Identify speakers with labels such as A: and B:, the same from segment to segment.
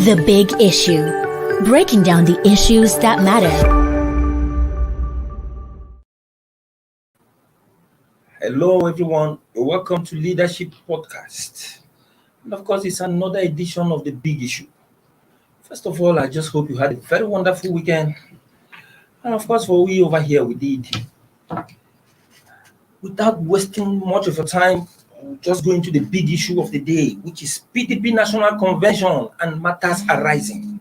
A: The Big Issue. Breaking down the issues that matter.
B: Hello, everyone. Welcome to Leadership Podcast. And of course, it's another edition of The Big Issue. First of all, I just hope you had a very wonderful weekend. And of course, for we over here, we did. Without wasting much of your time, we'll just go into the big issue of the day, which is PDP National Convention and matters arising.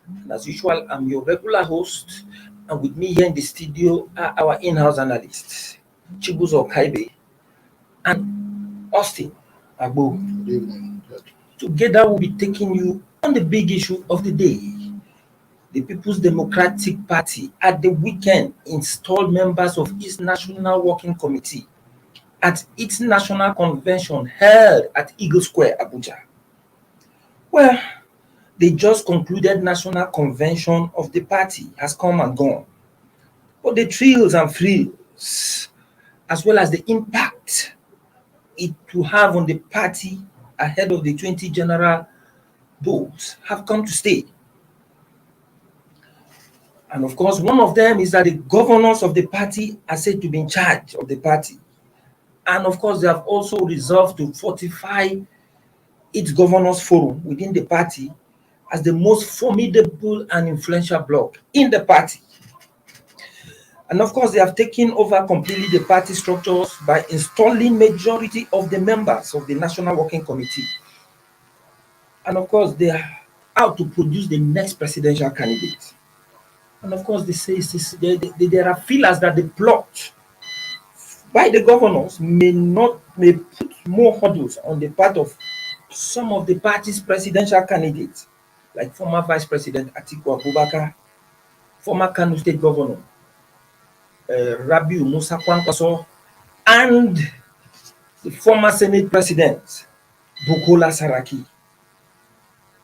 B: And as usual, I'm your regular host, and with me here in the studio are our in-house analysts, Chibuzo Kaibe and Austin Agbo.
C: Good evening.
B: Together, we'll be taking you on the big issue of the day. The People's Democratic Party at the weekend installed members of its National Working Committee at its national convention held at Eagle Square, Abuja. Well, they just concluded national convention of the party has come and gone. But the thrills and frills, as well as the impact it will have on the party ahead of the 20 general polls, have come to stay. And of course, one of them is that the governors of the party are said to be in charge of the party. And of course, they have also resolved to fortify its governors forum within the party as the most formidable and influential bloc in the party. And of course, they have taken over completely the party structures by installing majority of the members of the National Working Committee. And of course, they are out to produce the next presidential candidate. And of course, they say there are feelers that the plot by the governors may put more hurdles on the part of some of the party's presidential candidates, like former Vice President Atiku Abubakar, former Kano State Governor Rabiu Musa Kwankwaso, and the former Senate President Bukola Saraki.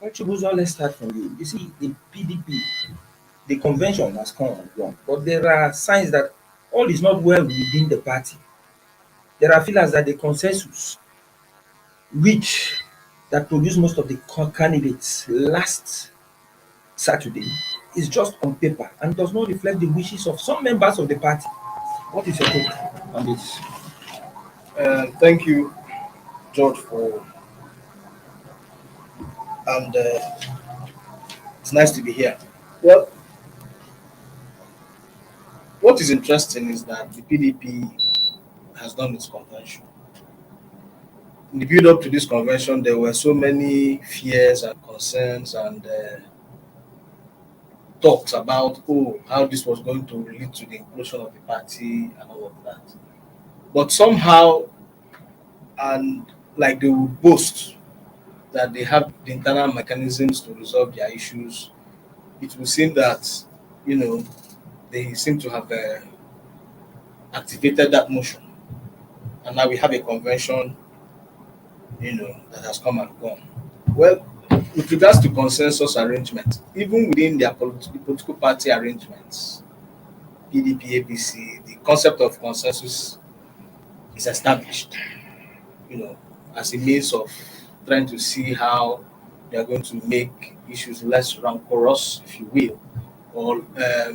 B: Let's start from you. You see, the PDP, the convention has come and gone, but there are signs that all is not well within the party. There are feelers that the consensus which that produced most of the candidates last Saturday is just on paper and does not reflect the wishes of some members of the party. What is your take on this?
C: Thank you, George, and it's nice to be here. Well, what is interesting is that the PDP has done its convention. In the build-up to this convention, there were so many fears and concerns and talks about how this was going to lead to the implosion of the party and all of that. But somehow, and like they will boast that they have the internal mechanisms to resolve their issues, it will seem that they seem to have activated that motion, and now we have a convention that has come and gone. Well, with regards to consensus arrangement, even within their political party arrangements, PDP, APC, the concept of consensus is established, as a means of trying to see how they are going to make issues less rancorous, if you will, or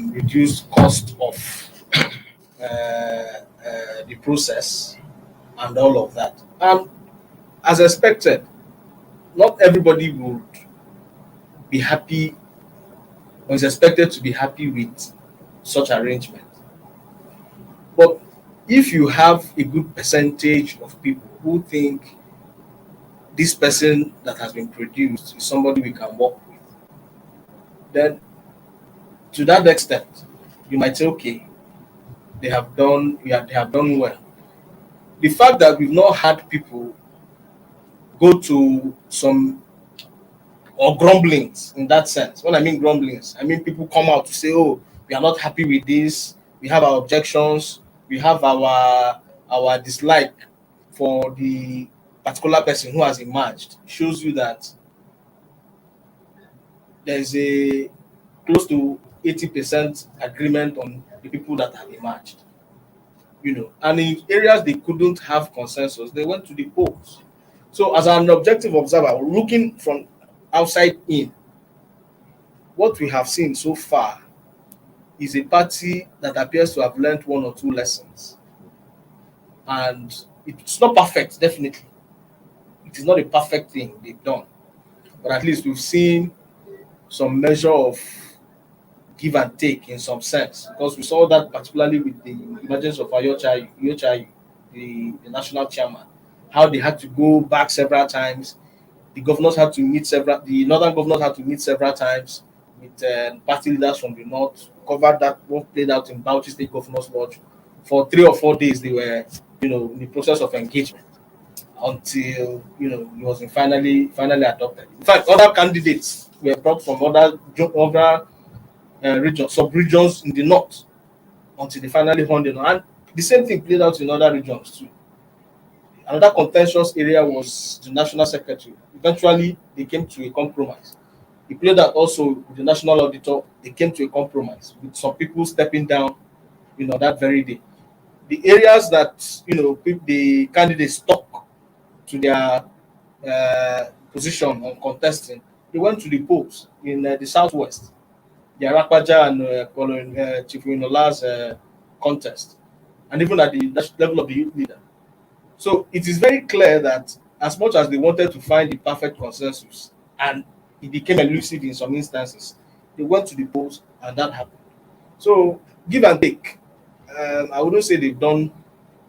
C: reduce cost of the process and all of that. And as expected, not everybody would be happy or is expected to be happy with such arrangement. But if you have a good percentage of people who think this person that has been produced is somebody we can work with, then to that extent, you might say, okay, they have done well. The fact that we've not had people go to some or grumblings in that sense. When I mean grumblings, I mean people come out to say, we are not happy with this, we have our objections, we have our dislike for the particular person who has emerged. Shows you that there's a close to 80% agreement on the people that have emerged. And in areas they couldn't have consensus, they went to the polls. So as an objective observer, looking from outside in, what we have seen so far is a party that appears to have learned one or two lessons. And it's not perfect, definitely. It is not a perfect thing they've done. But at least we've seen some measure of give and take in some sense. Because we saw that particularly with the emergence of Ayocha, the national chairman, how they had to go back several times. The governors had to meet the northern governors had to meet several times with party leaders from the north. Covered that what played out in Bauchi State Governors Lodge. For 3 or 4 days, they were, in the process of engagement until it was finally adopted. In fact, other candidates were brought from other regions, sub-regions in the north until they finally honed in. And the same thing played out in other regions too. Another contentious area was the national secretary. Eventually, they came to a compromise. He played out also with the national auditor. They came to a compromise with some people stepping down, that very day. The areas that the candidates stuck to their position on contesting, they went to the polls in the southwest, the Arakpaja and Chief Winola's contest, and even at the level of the youth leader. So it is very clear that as much as they wanted to find the perfect consensus, and it became elusive in some instances, they went to the polls and that happened. So give and take. I wouldn't say they've done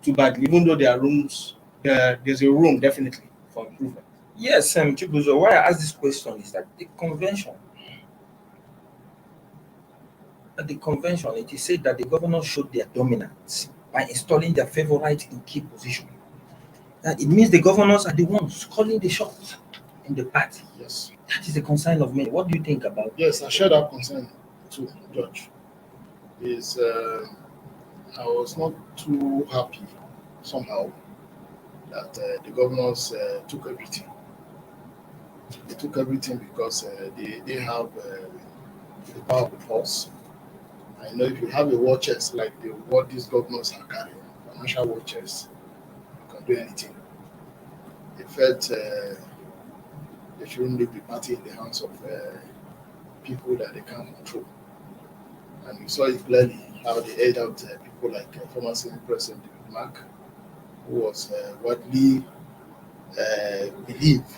C: too badly, even though there are rooms. There's a room definitely for improvement.
B: Yes, Chibuzo, why I ask this question is that it is said that the governors showed their dominance by installing their favorites in key positions. That it means the governors are the ones calling the shots in the party.
D: Yes.
B: That is a concern of many. What do you think about
D: Yes, I share that concern too, George. I was not too happy somehow that the governors took everything. They took everything because they have the power of the force. I know if you have a war chest like what these governors are carrying, financial war chest, you can do anything. They felt they shouldn't leave the party in the hands of people that they can't control. And you saw it clearly how they held out people like former Senate President David Mark, who was widely believed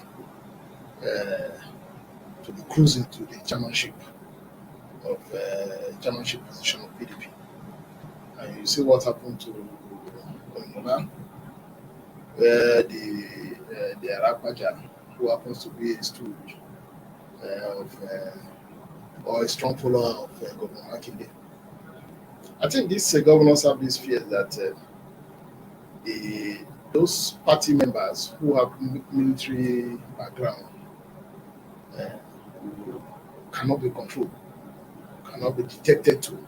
D: to be cruising to the chairmanship position of PDP. And you see what happened to Oyinlola, where the Arakpaja, who happens to be a stooge or a strong follower of Governor Makinde. I think these governors have this fear that those party members who have military background cannot be controlled, cannot be detected to,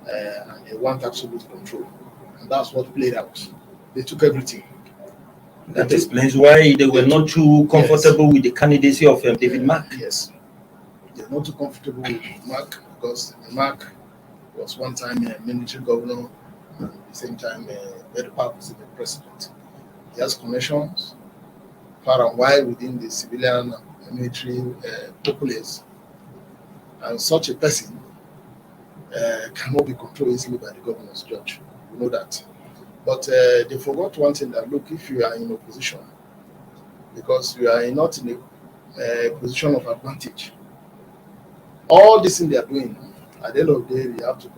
D: and they want absolute control. And that's what played out. They took everything.
B: that? Explains why they were not too comfortable with the candidacy of David Mark.
D: Yes, they're not too comfortable with Mark because Mark was one time a military governor and at the same time very powerful president. He has connections far and wide within the civilian and military populace, and such a person cannot be controlled easily by the governor's judge. You know that. But they forgot one thing, that look, if you are in opposition, because you are not in a position of advantage, all this thing they are doing, at the end of the day, we have to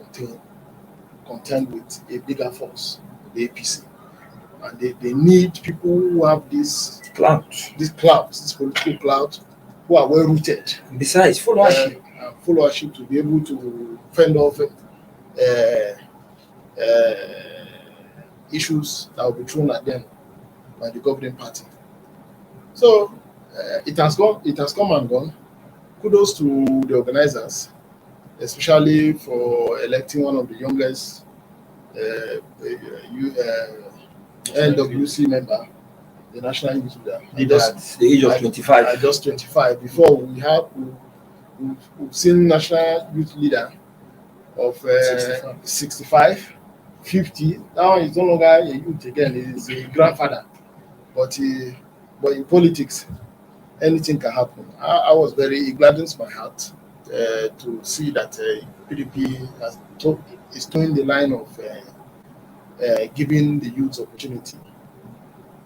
D: contend with a bigger force, the APC. And they need people who have this political clout, who are well rooted.
B: Besides,
D: followership to be able to fend off issues that will be thrown at them by the governing party. So it has come and gone. Kudos to the organizers, especially for electing one of the youngest NWC member, the national youth leader.
B: At the age of 25.
D: At just 25. Before we've seen national youth leader of 65, 50. Now he's no longer a youth again. He's a grandfather. But in politics, anything can happen. I was it gladdens my heart to see that PDP is towing the line of giving the youth opportunity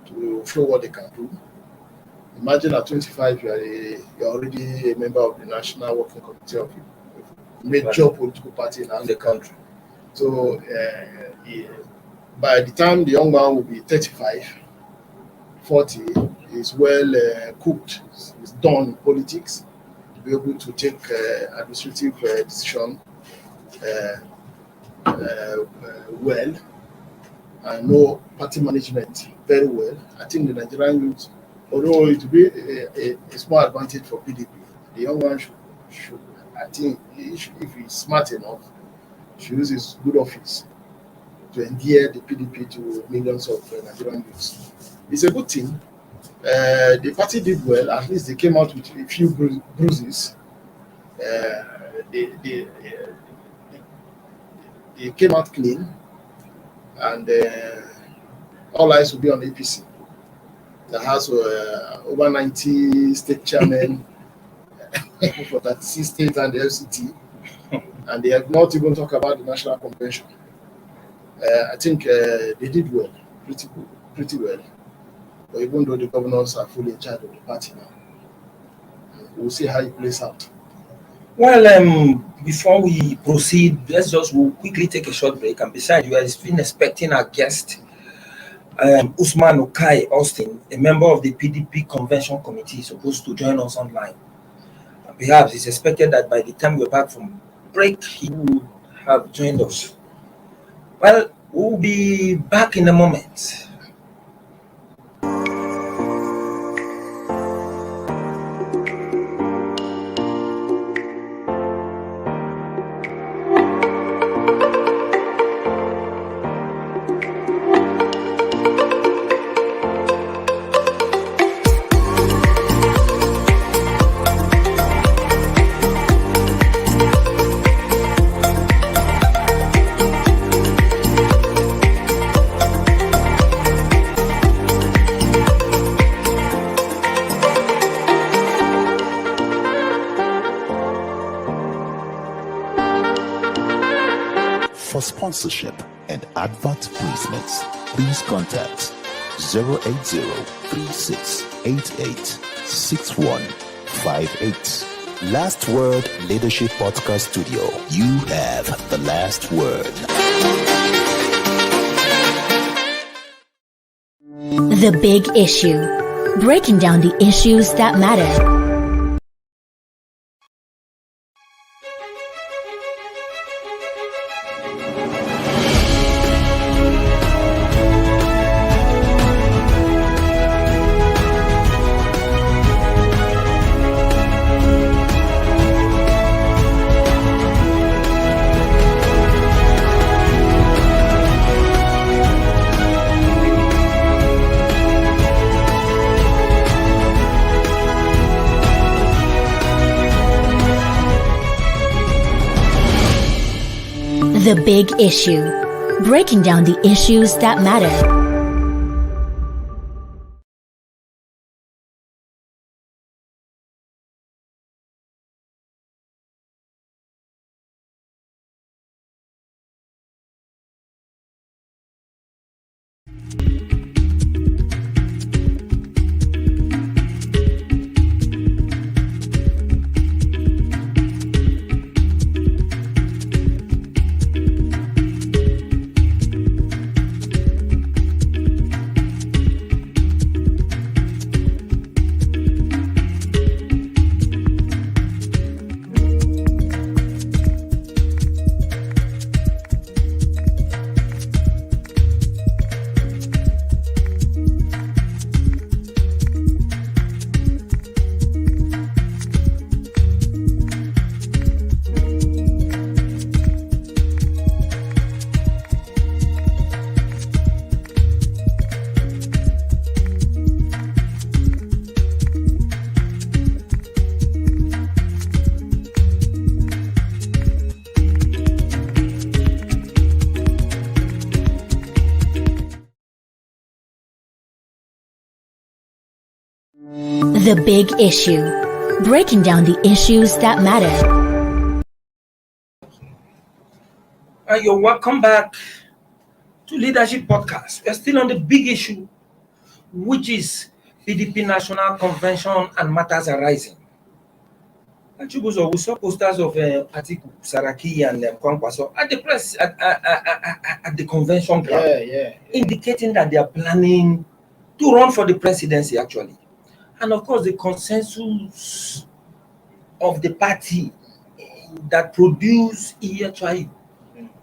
D: to show what they can do. Imagine at 25, you're already a member of the National Working Committee of a major political party in the country. So by the time the young man will be 35, 40, is well cooked, is done in politics, to be able to take administrative decision well, and know party management very well. I think the Nigerian youth, although it will be a small advantage for PDP, the young man should I think, if he's smart enough, should use his good office to endear the PDP to millions of Nigerian youths. It's a good thing. The party did well. At least they came out with a few bruises. They came out clean, and all eyes will be on APC. That has over 90 state chairmen for 36 states and the FCT, and they have not even talked about the National Convention. I think they did well, pretty well. But even though the governors are fully in charge of the party now, we'll see how it plays out.
B: Well, before we proceed, we'll quickly take a short break. And besides, you have been expecting our guest, Usman Okai Austin, a member of the PDP Convention Committee, is supposed to join us online. And perhaps it's expected that by the time we're back from break, he will have joined us. Well, we'll be back in a moment.
E: For sponsorship and advert placements, please contact 080-3688-6158. Last Word Leadership Podcast Studio. You have the last word.
A: The Big Issue. Breaking down the issues that matter. The Big Issue. Breaking down the issues that matter. The Big Issue. Breaking down the issues that matter.
B: You're welcome back to Leadership Podcast. We're still on the big issue, which is PDP National Convention and matters arising. Chubuzo, we saw posters of Atiku, Saraki, and Kwankwaso at the press at the convention ground, indicating that they are planning to run for the presidency, actually. And of course, the consensus of the party that produced EHI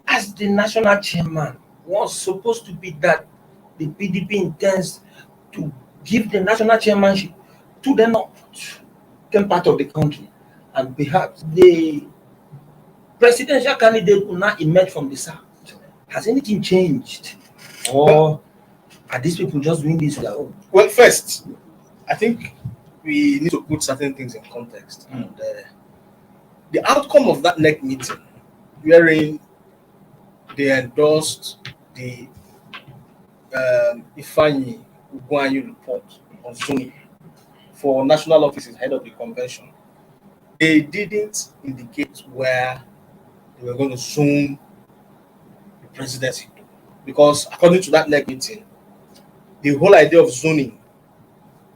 B: as the national chairman was supposed to be that the PDP intends to give the national chairmanship to the northern part of the country. And perhaps the presidential candidate will not emerge from the south. Has anything changed? Or are these people just doing this on their own?
C: Well, first, I think we need to put certain things in context. And the outcome of that NEC meeting, wherein they endorsed the Ifeanyi Ugwuanyi report on zoning for national offices head of the convention, they didn't indicate where they were going to zone the presidency to. Because according to that NEC meeting, the whole idea of zoning,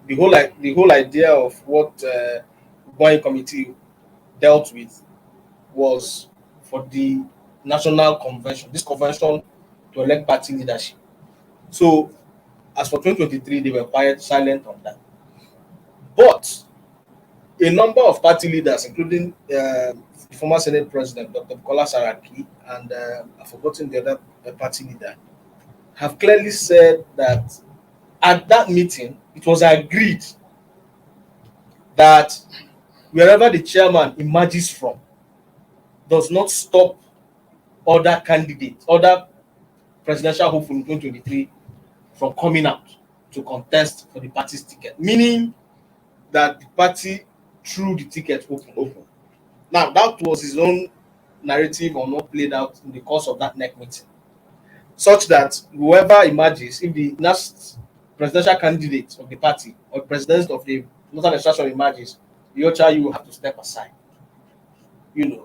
C: the whole idea of what Ugwuanyi committee dealt with was for the national convention, this convention to elect party leadership. So as for 2023, they were quiet, silent on that. But a number of party leaders, including the former Senate President, Dr. Bukola Saraki, and I've forgotten the other party leader, have clearly said that at that meeting, it was agreed that wherever the chairman emerges from does not stop other candidates, other presidential hopeful in 2023 from coming out to contest for the party's ticket, meaning that the party threw the ticket open. Now, that was his own narrative or not played out in the course of that NEC meeting, such that whoever emerges, if the next presidential candidate of the party or president of the Northern Extraction emerges, you will have to step aside. And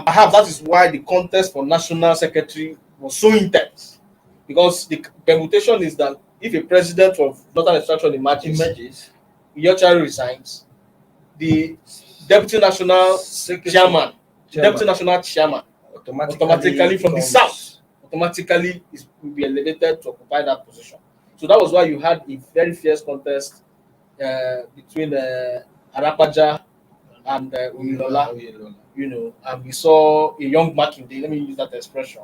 C: perhaps that is why the contest for national secretary was so intense, because the permutation is that if a president of Northern Extraction emerges, Yochari resigns, the deputy national chairman, deputy national chairman automatically from the south automatically will be elevated to occupy that position. So that was why you had a very fierce contest between Arapaja and Uyilola, and we saw a young Makinde, let me use that expression,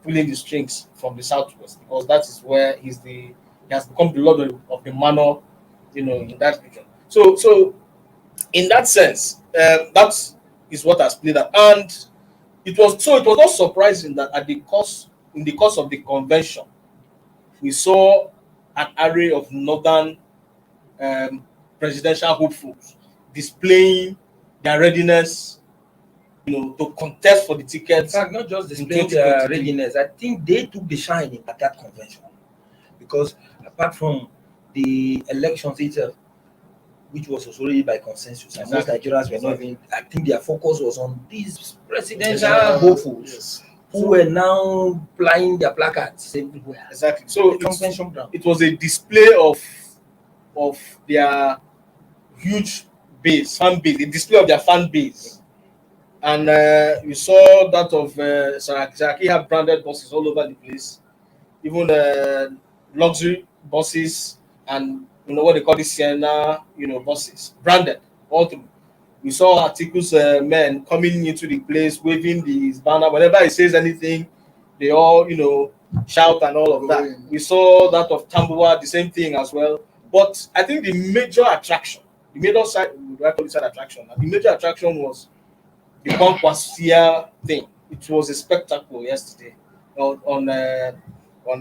C: pulling the strings from the southwest, because that is where he has become the lord of the manor, in that region. So in that sense, that is what has played out. And it was not surprising that in the course of the convention, we saw an array of northern presidential hopefuls displaying their readiness, to contest for the tickets.
B: In fact, not just displaying their readiness, I think they took the shine at that convention, because apart from the elections itself, which was already by consensus, and most Nigerians were not even, I think their focus was on these presidential hopefuls who were now plying their placards everywhere.
C: Exactly. So it was a display of their huge fan base, a display of their fan base. And we saw that of Saraki had branded buses all over the place, even luxury buses and what they call the Sienna, buses, branded all through. We saw Atiku's men coming into the place, waving his banner. Whenever he says anything, they all, shout and all of that. We saw that of Tambuwa, the same thing as well. But I think the major attraction, the major attraction was the Kwankwasia thing. It was a spectacle yesterday on a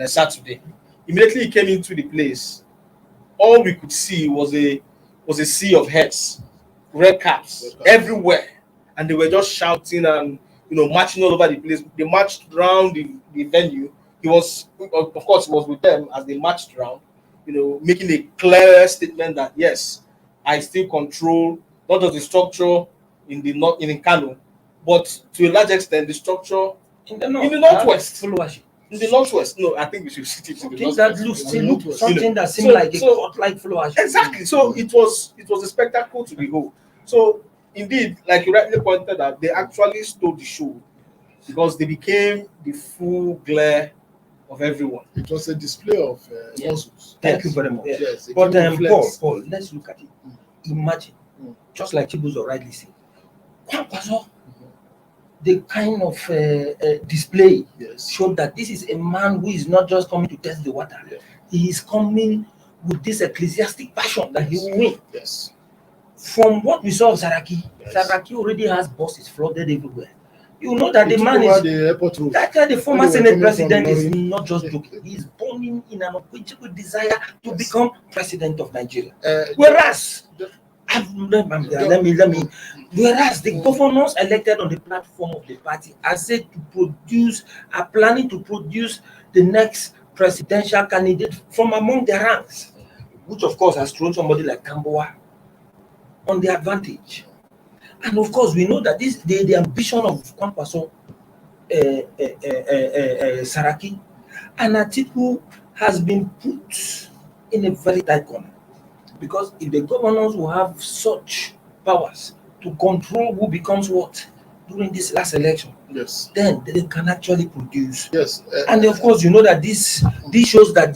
C: Saturday. Immediately he came into the place, all we could see was a sea of heads, red caps everywhere, and they were just shouting and marching all over the place. They marched around the venue. He was, of course, he was with them as they marched around, making a clear statement that yes, I still control not just the structure in the north in Kano, but to a large extent the structure
B: In the
C: northwest.
B: followership.
C: In the northwest, no, I think we should sit it in the
B: Something that
C: northwest.
B: looks
D: In the
B: still look
D: northwest.
B: something that seems
C: So-
B: like a
C: so-
B: cult-like followership.
C: Exactly. So it was a spectacle to behold. So indeed, like you rightly pointed out, they actually stole the show because they became the full glare of everyone.
D: It was a display of
B: Yes.
D: muscles.
B: Thank you very much.
D: Yes, it
B: But
D: came with flex.
B: Paul, let's look at it. Imagine, just like Chibuzo rightly said, Kwankwaso, the kind of display
D: Yes.
B: showed that this is a man who is not just coming to test the water.
D: Yeah.
B: He is coming with this ecclesiastic passion that he will win.
D: Yes.
B: From what we saw of Saraki,
D: Yes.
B: Saraki already has bosses flooded everywhere. You know that
D: He
B: the
D: took
B: man
D: over
B: is
D: the airport road.
B: that guy, the former
D: When they were
B: Senate
D: coming
B: president,
D: from
B: is
D: Ilorin.
B: not just joking. He is burning in an unquenchable desire to
D: Yes.
B: become president of Nigeria.
D: Uh,
B: Whereas,
D: the-
B: let me. Whereas the governors elected on the platform of the party are planning to produce the next presidential candidate from among their ranks, which of course has thrown somebody like Tamboa on the advantage. And of course, we know that the ambition of Kwankwaso Saraki and Atiku has been put in a very tight corner, because if the governors will have such powers to control who becomes what during this last election,
D: yes.
B: then they can actually produce.
D: Yes.
B: And of course, you know that this shows that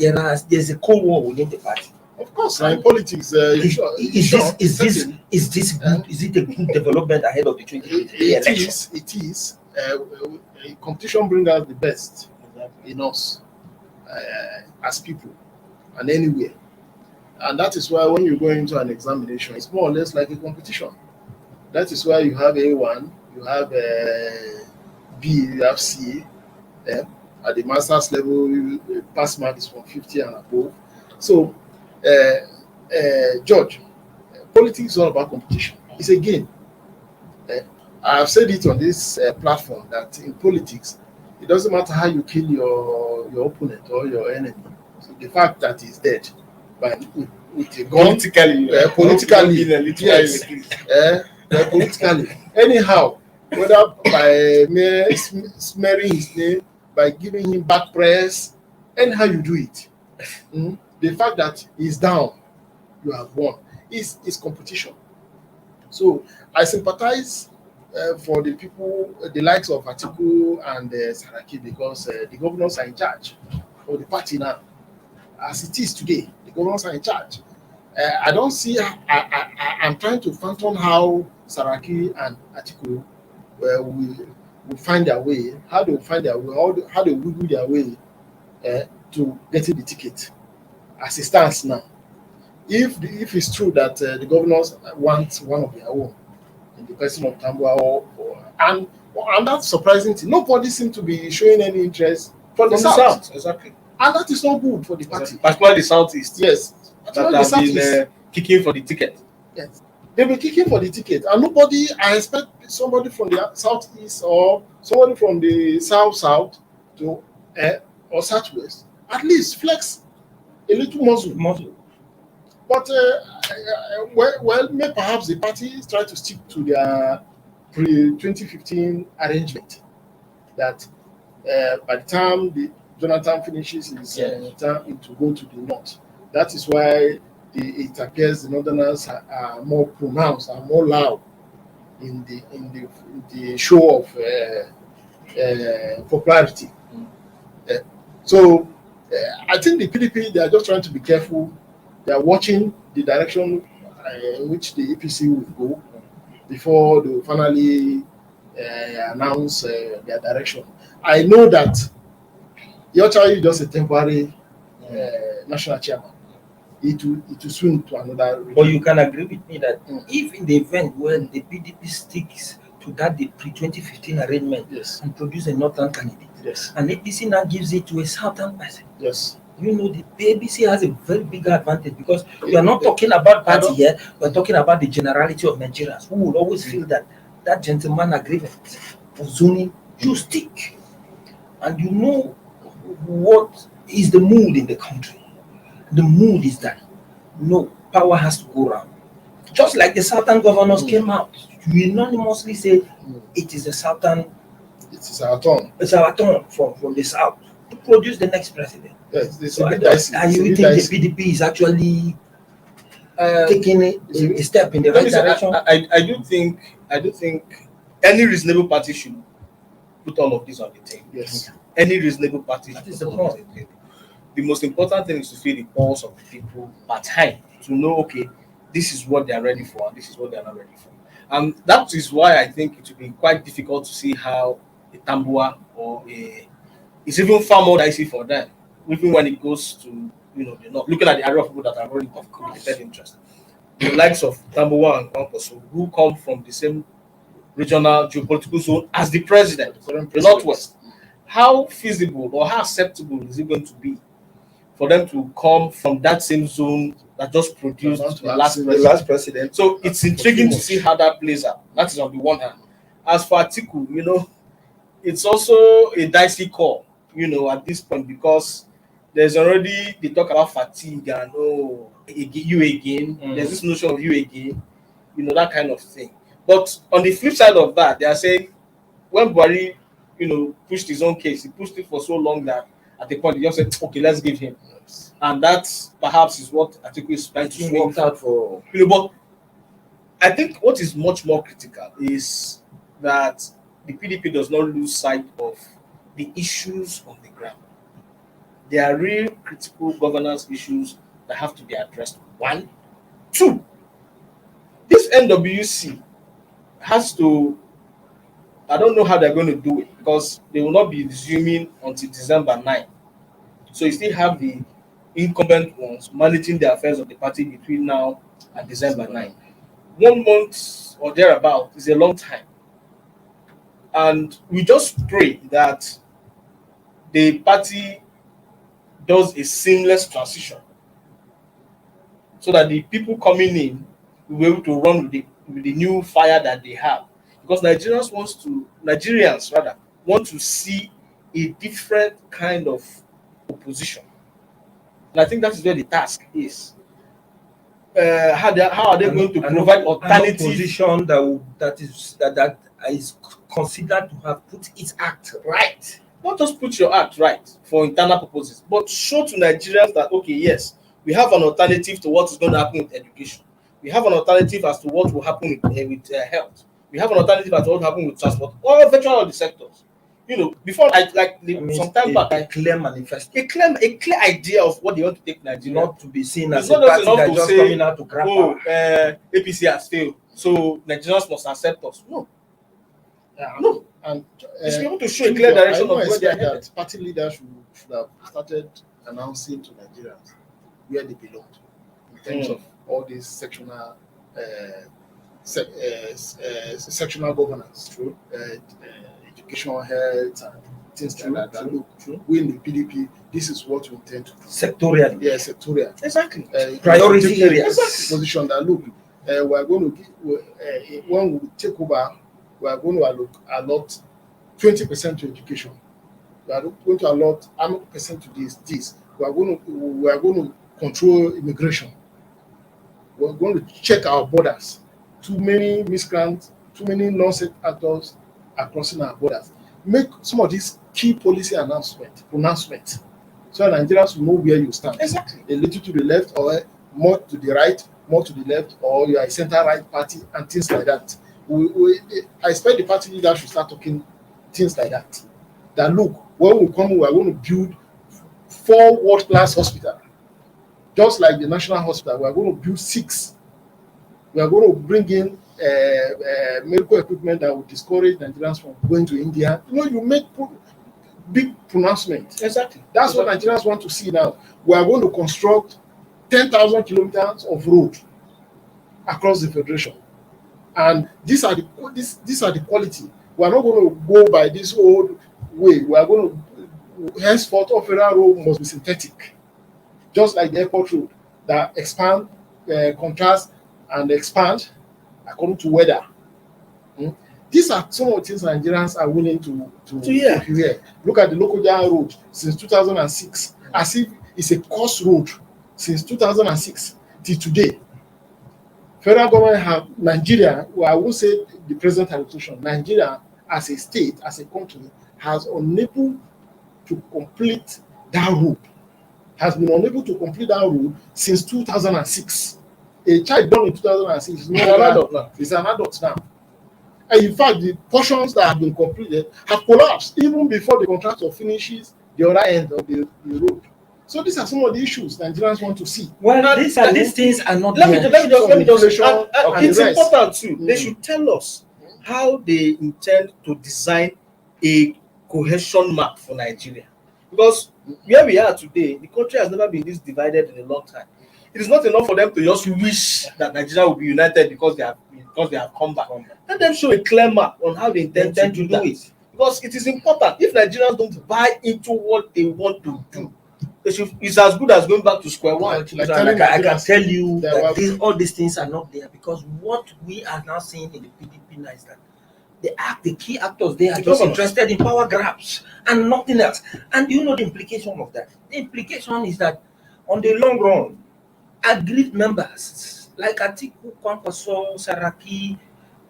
B: there's a cold war within the party.
D: Of course, in politics,
B: Is this
D: Yeah.
B: good? Is it a good development ahead of the 2023 election?
D: It is. Competition brings out the best in us as people and anywhere. And that is why when you go into an examination, it's more or less like a competition. That is why you have A1, you have B, you have C. At the master's level, pass mark is from 50 and above. So, George, politics is all about competition. It's a game. I've said it on this platform that in politics, it doesn't matter how you kill your opponent or your enemy. So the fact that he's dead with a gun, politically, yes, politically, anyhow, whether by smearing his name, by giving him back press, anyhow you do it. The fact that he's down, you have won. Is competition. So I sympathize for the people, the likes of Atiku and Saraki, because the governors are in charge of the party now. As it is today, the governors are in charge. I don't see. I'm trying to fathom how Saraki and Atiku will find their way. How they will find their way. How they wiggle their way to getting the ticket. As it stands now, if it's true that the governors want one of their own in the person of Tambua, and that's surprising thing. Nobody seems to be showing any interest from the south.
C: Exactly.
D: And that is not good for the party.
C: Particularly the southeast.
D: Yes.
C: That have been kicking for the ticket.
D: Yes. They've been kicking for the ticket. And nobody, I expect somebody from the southeast or somebody from the south to or southwest, at least flex a little muscle. But maybe perhaps the party try to stick to their pre-2015 arrangement that by the time Jonathan finishes his term, to go to the north. That is why it appears the Northerners are more pronounced and more loud in the show of popularity. So I think the PDP, they are just trying to be careful. They are watching the direction in which the APC will go before they will finally announce their direction. I know that Yocha is just a temporary national chairman. It will swing to another region.
B: But you can agree with me that if in the event where the PDP sticks to that the pre-2015 arrangement and produce a northern candidate, and APC now gives it to a southern person, you know the ABC has a very big advantage, because we are not talking about party here, we are talking about the generality of Nigerians who will always feel that gentleman agreement for zoning should stick. And you know what is the mood in the country? The mood is that no, power has to go around. just like the Southern governors came out to unanimously say it is the Southern,
D: It is our turn.
B: it's our turn from the South to produce the next president.
D: Yes, it's
B: So
D: a bit dicey.
B: and you
D: It's a bit
B: think
D: dicey.
B: the PDP is actually taking a step in the
C: Let
B: right
C: me say,
B: direction?
C: I do think any reasonable party should put all of this on the table.
D: Yes.
C: Any reasonable party should
B: That is
C: put
B: the
C: all of this on the table. The most important thing is to feel the pulse of the people at time, to know, okay, this is what they are ready for and this is what they are not ready for. And that is why I think it will be quite difficult to see how a Tambua or a, it's even far more dicey for them, even when it goes to, you know, the north. Looking at the area of people that are already of communicated interest, the likes of Tambua and Kwankwaso, who come from the same regional geopolitical zone as the president, the Northwest. How feasible or how acceptable is it going to be for them to come from that same zone that just produced the last president? So it's intriguing to see how that plays out. That is on the one hand. As for Atiku, you know, it's also a dicey call, you know, at this point, because there's already the talk about fatigue and you again. There's this notion of you again, you know, that kind of thing. But on the flip side of that, they are saying when Buhari, you know, pushed his own case, he pushed it for so long that at the point he just said, okay, let's give him. And that perhaps is what Atiku is trying to swing
B: Worked out for,
C: you know, but I think what is much more critical is that the PDP does not lose sight of the issues on the ground. There are real critical governance issues that have to be addressed. One. Two, this NWC has to, I don't know how they're going to do it because they will not be resuming until December 9. So you still have the incumbent ones managing the affairs of the party between now and December 9. 1 month or thereabout is a long time. And we just pray that the party does a seamless transition so that the people coming in will be able to run with the new fire that they have. Because Nigerians want to see a different kind of opposition. And I think that is where the task is. How are they going to provide alternative
B: opposition that is considered to have put its act right?
C: Not just put your act right for internal purposes, but show to Nigerians that, okay, yes, we have an alternative to what is going to happen with education. We have an alternative as to what will happen with health. We have an alternative as to what will happen with transport, or virtually all the sectors. You know, before some time back,
B: a clear manifesto,
C: a clear idea of what they want to take Nigeria.
B: not to be seen as
C: It's
B: a
C: not just
B: party
C: enough
B: that
C: to
B: just
C: say,
B: coming out to grab power.
C: APC has failed, so Nigerians must accept us. No, no.
D: And
C: They should be able to show a clear direction of where they are headed.
D: that party leaders should have started announcing to Nigerians where they belong in terms of all these sectional sectional governance, true, education, health, and things like that. Look, we in the PDP, this is what we intend to do.
B: Sectorial.
D: Yeah, sectorial.
C: Exactly.
B: Priority areas.
D: Position that look, we are going to when we take over, we are going to allot 20% to education. We are going to allot 100% to this. We are going to control immigration. We are going to check our borders. Too many miscreants, too many nonsense actors are crossing our borders. Make some of these key policy pronouncements, so that Nigerians will know where you stand.
C: Exactly.
D: A little to the left, or more to the right, more to the left, or you are a center-right party, and things like that. I expect the party leaders should start talking things like that. That look, when we come, we are going to build 4 world-class hospitals, just like the National Hospital. We are going to build 6. We are going to bring in medical equipment that will discourage Nigerians from going to India. You know, you make big pronouncements.
C: Exactly.
D: That's what Nigerians want to see now. We are going to construct 10,000 kilometers of road across the federation, and these are the quality. We are not going to go by this old way. We are going to henceforth all federal road must be synthetic, just like the airport road that expand, contrast, and expand according to weather. These are some of the things Nigerians are willing to hear. Look at the local road since 2006, as if it's a cost road since 2006 till today. Federal government have Nigeria, well, I would say the present administration, Nigeria as a state, as a country, has unable to complete that road, has been unable to complete that road since 2006. A child born in 2006 is no longer is an adult now. And in fact, the portions that have been completed have collapsed even before the contractor finishes the other end of the road. So these are some of the issues Nigerians want to see.
B: Well, these things are not.
C: Let me just.
D: And
C: it's important too. They should tell us how they intend to design a cohesion map for Nigeria, because where we are today, the country has never been this divided in a long time. It is not enough for them to just wish that Nigeria will be united because they have come back. Let them show a clear map on how they intend to do it, because it is important. If Nigerians don't buy into what they want to do, it's as good as going back to square one.
B: I can tell you that all these things are not there, because what we are now seeing in the PDP now is that the key actors, they are just interested in power grabs and nothing else. And you know the implication of that? The implication is that on the long run, aggrieved members like Atiku, Kwankwaso, Saraki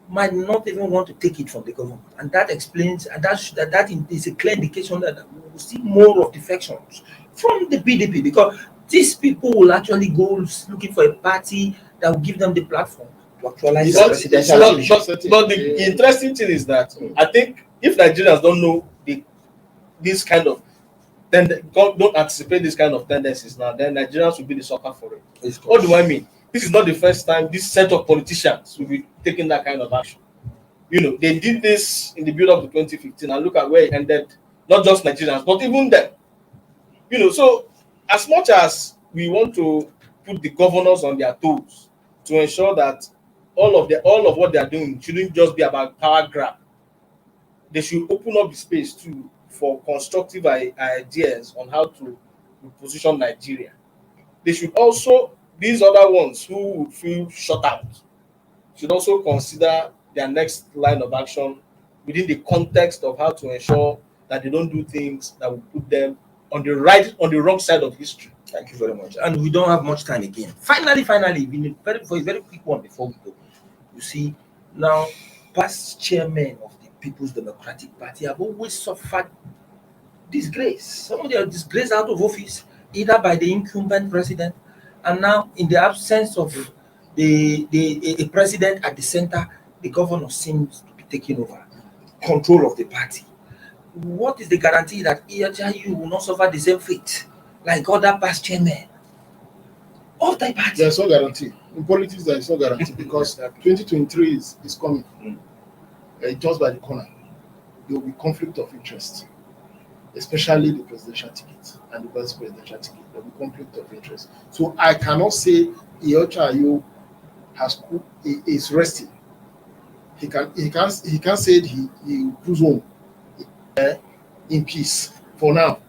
B: might not even want to take it from the government. And that explains, and that is a clear indication that we will see more of defections from the PDP, because these people will actually go looking for a party that will give them the platform to actualize the presidential election.
C: But the interesting thing is that I think if Nigerians don't know this kind of don't anticipate this kind of tendencies now, then Nigerians will be the sucker for it. What do I mean? This is not the first time this set of politicians will be taking that kind of action. You know, they did this in the build-up to 2015, and look at where it ended. Not just Nigerians, but even them. You know, so as much as we want to put the governors on their toes to ensure that all of what they are doing shouldn't just be about power grab, they should open up the space too for constructive ideas on how to position Nigeria. They should also, these other ones who would feel shut out, should also consider their next line of action within the context of how to ensure that they don't do things that will put them on the wrong side of history.
B: Thank you very much. And we don't have much time again. Finally, for a very quick one before we go. You see, now past chairmen of the People's Democratic Party have always suffered disgrace. Some of them are disgraced out of office, either by the incumbent president, and now in the absence of a president at the center, the governor seems to be taking over control of the party. What is the guarantee that EHIU will not suffer the same fate like other past chairmen of the party?
D: There's no guarantee. In politics, there is no guarantee because 2023 is coming. Just by the corner. There will be conflict of interest, especially the presidential ticket and the vice presidential ticket. There will be conflict of interest. So I cannot say EHIU is resting. He can say he goes home in peace for now.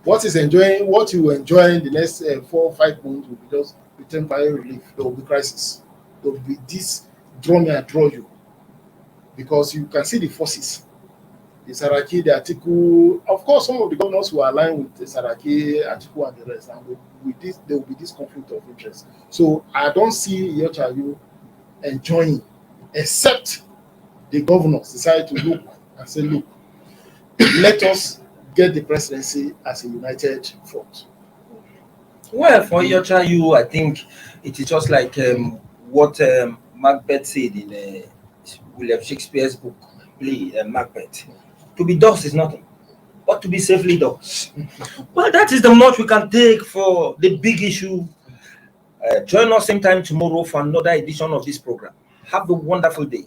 D: What you will enjoy in the next 4 or 5 months will be just temporary relief. There will be crisis. There will be this draw me and draw you, because you can see the forces. The Saraki, the Atiku, of course, some of the governors who are aligned with the Saraki, Atiku, and the rest, and with this, there will be this conflict of interest. So I don't see EHIU enjoying, except the governors decide to look and say, look, let us get the presidency as a united front.
B: Well, for EHIU, I think it is just like what Macbeth said in William Shakespeare's book, play Macbeth. To be dust is nothing, but to be safely dust. Well, that is the much we can take for the big issue. Join us same time tomorrow for another edition of this program. Have a wonderful day.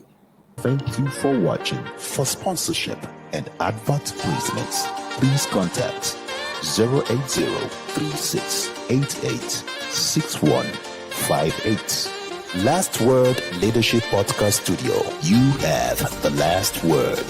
E: Thank you for watching. For sponsorship and advert placements, please contact 080-3688-6158. Last Word Leadership Podcast Studio. You have the last word.